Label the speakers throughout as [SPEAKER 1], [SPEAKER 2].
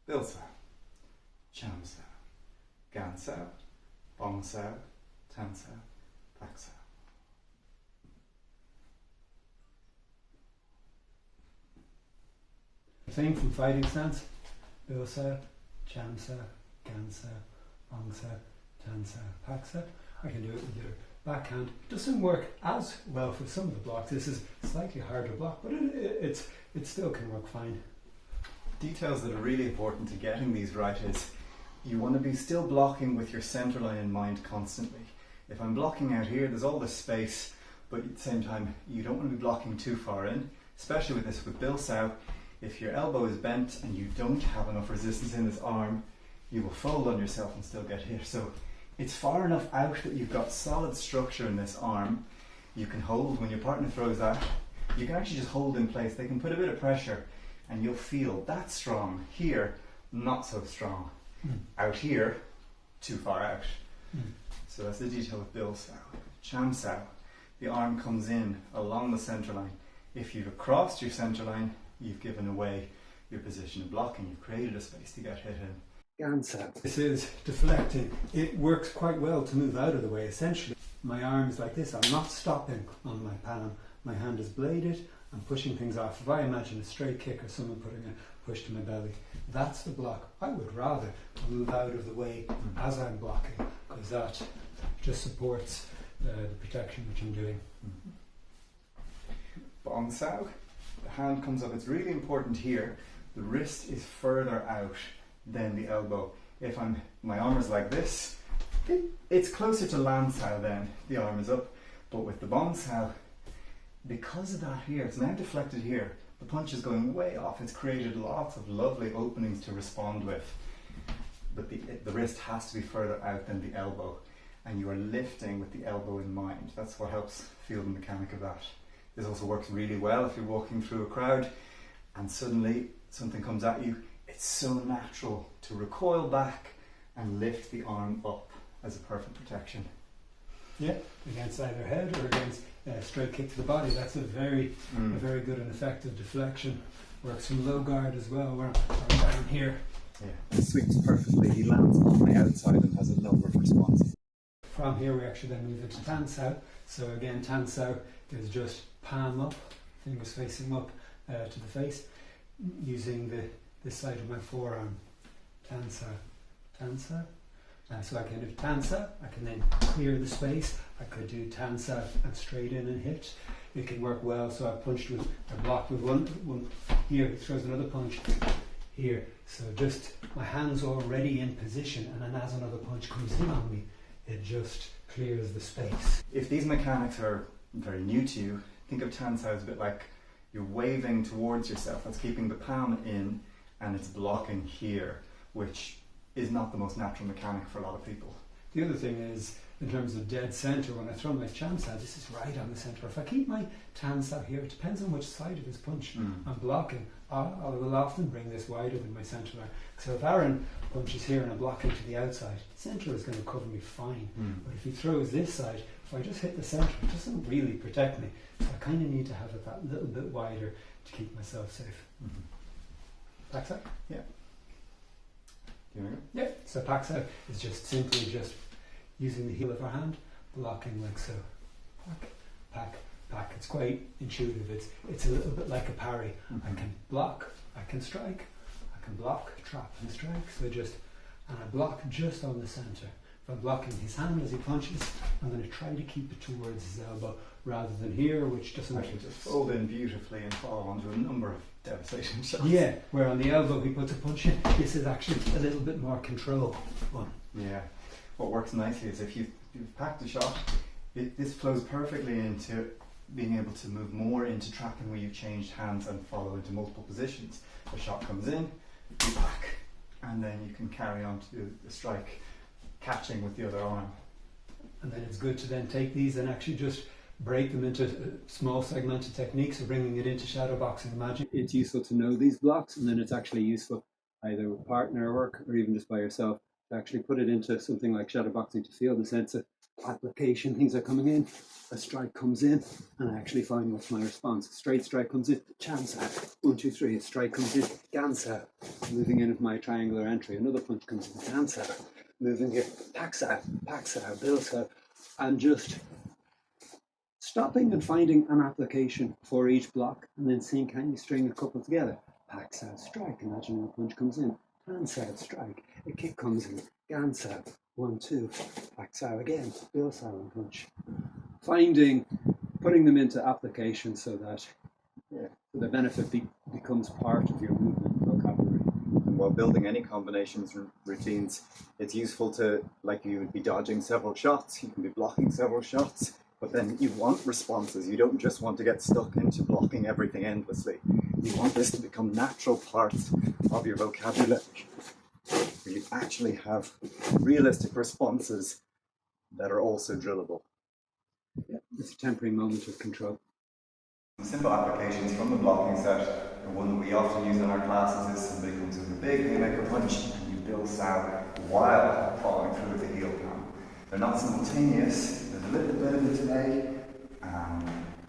[SPEAKER 1] Bilsao, Chamsao, Gansao, Bongsao, Tansao, Paksao.
[SPEAKER 2] Same from fighting stance. Bilsao, Chamsao, Gansao, Bongsao, Tansao, Paksao. I can do it with your backhand. Doesn't work as well for some of the blocks. This is a slightly harder block, but it still can work fine.
[SPEAKER 1] Details that are really important to getting these right is you want to be still blocking with your centre line in mind constantly. If I'm blocking out here, there's all this space, but at the same time, you don't want to be blocking too far in, especially with this with Bilsao. If your elbow is bent and you don't have enough resistance in this arm, you will fold on yourself and still get hit. So it's far enough out that you've got solid structure in this arm. You can hold when your partner throws that. You can actually just hold in place. They can put a bit of pressure and you'll feel that's strong. Here, not so strong. Out here, too far out. So that's the detail with Bilsao. Chamsao, the arm comes in along the centre line. If you've crossed your centre line, you've given away your position of blocking. You've created a space to get hit in.
[SPEAKER 2] Gansao. This is deflecting. It works quite well to move out of the way. Essentially, my arm is like this. I'm not stopping on my palm. My hand is bladed. I'm pushing things off. If I imagine a straight kick or someone putting a push to my belly, that's the block. I would rather move out of the way as I'm blocking, because that just supports the protection which I'm doing.
[SPEAKER 1] Bongsao, the hand comes up. It's really important here. The wrist is further out than the elbow. If my arm is like this, it's closer to Lansao then. The arm is up. But with the Bongsao, because of that here, it's now deflected here. The punch is going way off. It's created lots of lovely openings to respond with. But the wrist has to be further out than the elbow. And you are lifting with the elbow in mind. That's what helps feel the mechanic of that. This also works really well if you're walking through a crowd and suddenly something comes at you. It's so natural to recoil back and lift the arm up as a perfect protection.
[SPEAKER 2] Yeah, against either head or against a straight kick to the body. That's a very good and effective deflection. Works from low guard as well, where I'm down here.
[SPEAKER 1] Yeah, it sweeps perfectly. He lands on my outside and has a number of responses.
[SPEAKER 2] From here we actually then move into Tansao. So again, Tansao is just palm up, fingers facing up to the face, using this side of my forearm. Tansao, Tansao. So I can do Tansao, I can then clear the space. I could do Tansao and straight in and hit. It can work well, so I blocked with one here, he throws another punch here. So just my hand's already in position, and then as another punch comes in on me, it just clears the space.
[SPEAKER 1] If these mechanics are very new to you, think of Tansao as a bit like you're waving towards yourself. That's keeping the palm in and it's blocking here, which is not the most natural mechanic for a lot of people.
[SPEAKER 2] The other thing is, in terms of dead centre, when I throw my Chamsao, this is right on the centre. If I keep my Tansao here, it depends on which side of this punch I'm blocking. I will often bring this wider than my centre line. So if Aaron punches here and I'm blocking to the outside, centre is going to cover me fine. But if he throws this side, if I just hit the centre, it doesn't really protect me. So I kind of need to have it that little bit wider to keep myself safe. Paksao?
[SPEAKER 1] Yeah. You know?
[SPEAKER 2] Yeah. So Paksao is just simply just using the heel of our hand, blocking like so. Pack, pack, pack. It's quite intuitive. It's a little bit like a parry. I can block, I can strike, I can block, trap and strike. So and I block just on the centre. If I'm blocking his hand as he punches, I'm going to try to keep it towards his elbow rather than here, which doesn't
[SPEAKER 1] actually just fold in beautifully and fall onto a number of devastating shots.
[SPEAKER 2] Yeah, where on the elbow he puts a punch in. This is actually a little bit more control one.
[SPEAKER 1] Yeah. What works nicely is if you've packed a shot, this flows perfectly into being able to move more into trapping where you've changed hands and follow into multiple positions. The shot comes in, you pack, and then you can carry on to the strike, catching with the other arm.
[SPEAKER 2] And then it's good to then take these and actually just break them into small segmented techniques, so bringing it into shadow boxing. Imagine it's useful to know these blocks, and then it's actually useful either with partner work or even just by yourself to actually put it into something like shadow boxing to feel the sense of application, things are coming in, a strike comes in, and I actually find what's my response. A straight strike comes in, chance out, 1, 2, 3, a strike comes in, gans out, moving in with my triangular entry, another punch comes in, gans out, moving here, packs out, builds out, and just stopping and finding an application for each block, and then seeing can you string a couple together. Packs out, strike, imagine a punch comes in, gans out, strike, a kick comes in, gans out, 1, 2, packs out again, builds out and punch. Putting them into application so that the benefit becomes part of your movement vocabulary.
[SPEAKER 1] And while building any combinations routines, it's useful to, like you would be dodging several shots, you can be blocking several shots, but then you want responses. You don't just want to get stuck into blocking everything endlessly. You want this to become natural parts of your vocabulary, where you actually have realistic responses that are also drillable.
[SPEAKER 2] Yeah, it's a temporary moment of control.
[SPEAKER 1] Simple applications from the blocking set, and one that we often use in our classes is somebody comes with a big haymaker punch and you build out while following through with the heel palm. They're not simultaneous, there's a little bit of a delay,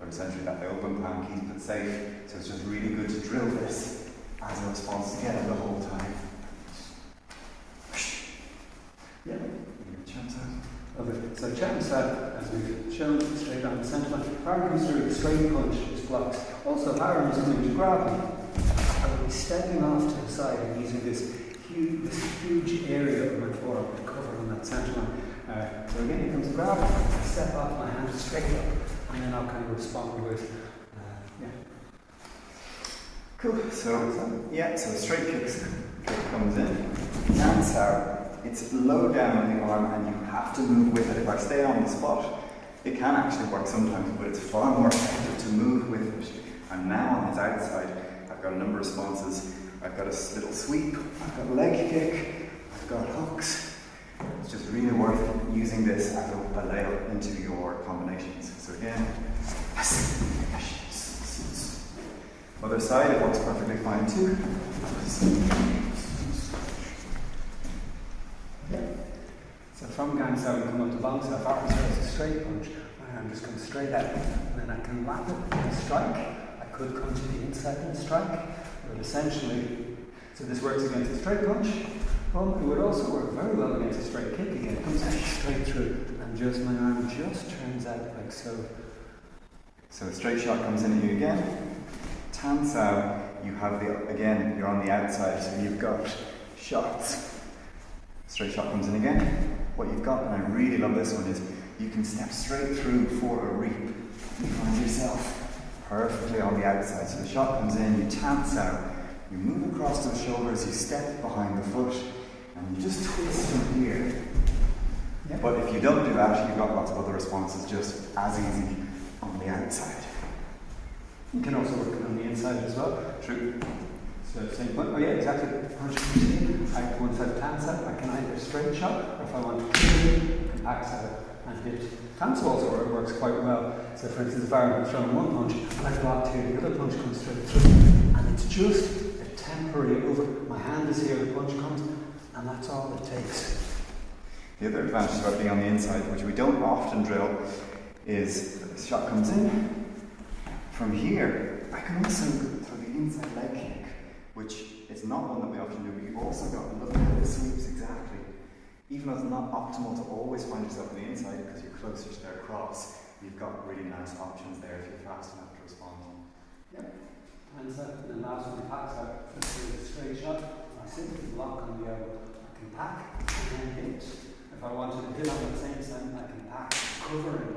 [SPEAKER 1] but essentially that open palm keeps it safe, so it's just really good to drill this as a response together the whole time. Yeah, chance out.
[SPEAKER 2] So chance out, as we've shown, straight down the centre line. If Aaron comes through with a straight punch, it's blocked. Also, if Aaron is going to grab me, I will be stepping off to the side and using this huge area of my forearm to cover on that centre line. So again, he comes to grab me, I step off, my hand is straight up, and then I'll kind of respond with,
[SPEAKER 1] Cool. So straight kick comes in, chance out. It's low down on the arm and you have to move with it. If I stay on the spot, it can actually work sometimes, but it's far more effective to move with it. I'm now on his outside. I've got a number of responses. I've got a little sweep, I've got a leg kick, I've got hooks. It's just really worth using this as a layer into your combinations. So again, other side, it works perfectly fine too.
[SPEAKER 2] So from gans out, we come up to long side. If Aaron throws a straight punch, my arm just comes straight out, and then I can wrap it and strike. I could come to the inside and strike, but essentially, so this works against a straight punch. Well, it would also work very well against a straight kick again. It comes straight through, and just my arm just turns out like so.
[SPEAKER 1] So a straight shot comes in at you again. Tan Sao, you have again, you're on the outside, so you've got shots. Straight shot comes in again. What you've got, and I really love this one, is you can step straight through for a reap. You find yourself perfectly on the outside. So the shot comes in, you tance out, you move across to the shoulders, you step behind the foot, and you just twist from here. Yeah. But if you don't do that, you've got lots of other responses just as easy on the outside.
[SPEAKER 2] You can also work on the inside as well.
[SPEAKER 1] True.
[SPEAKER 2] So same point. Oh yeah, exactly. Punch once I've tans out, I can either straight shot, or if I want to axe out and hit. Tans also works quite well. So for instance, if I'm throwing one punch and I block here, the other punch comes straight through. And it's just a temporary over. My hand is here, the punch comes, and that's all it takes.
[SPEAKER 1] The other advantage about being on the inside, which we don't often drill, is that the shot comes in. From here, I can also throw the inside leg kick, which is not one that we often do, but you've also got a little bit of the sweeps exactly. Even though it's not optimal to always find yourself on the inside because you're closer to their cross, you've got really nice options there if you're fast enough to respond.
[SPEAKER 2] Yep. Hands up, and then last one packs out. This is a straight shot. I simply block on the elbow. I can pack and then hit. If I wanted to hit on the same time, I can pack, cover and